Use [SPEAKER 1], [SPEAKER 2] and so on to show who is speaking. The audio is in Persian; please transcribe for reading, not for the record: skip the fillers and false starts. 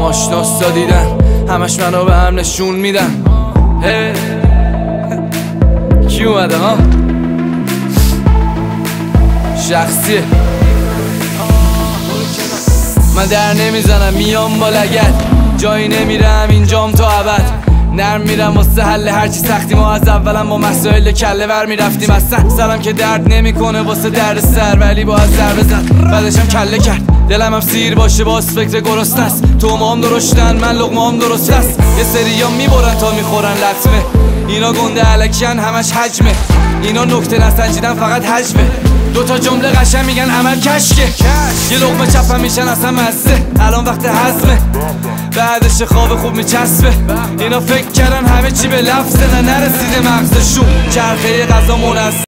[SPEAKER 1] آشناسا دیدن، همش منو به هم نشون میدن. کی اومده ها؟ شخصیه. من در نمیزنم میام با لگد، جایی نمیرم اینجام تا ابد. نرم میرم واسه حل هرچی سختی، ما از اولم با مسائل کله ور میرفتیم. اصلا سرم که درد نمیکنه واسه درد سر، ولی با از ضربه زد بعدشم کله کرد. دلم هم سیر باشه باز فکر گرسنه است، تومام درشتن من لقمام درست است. یه سریا میبرن تا میخورن لطمه، اینا گنده علکیان همش حجمه. اینا نکته نسنجیدن فقط حجمه، دوتا جمله قشنگ میگن عمل کشکه. یه لقمه چپم میشن اصلا مزه، الان وقت هضمه، بعدش خواب خوب میچسبه. اینا فکر کردن همه چی به لفظه، نه نرسیده مغزشون. چرخه غذا منظم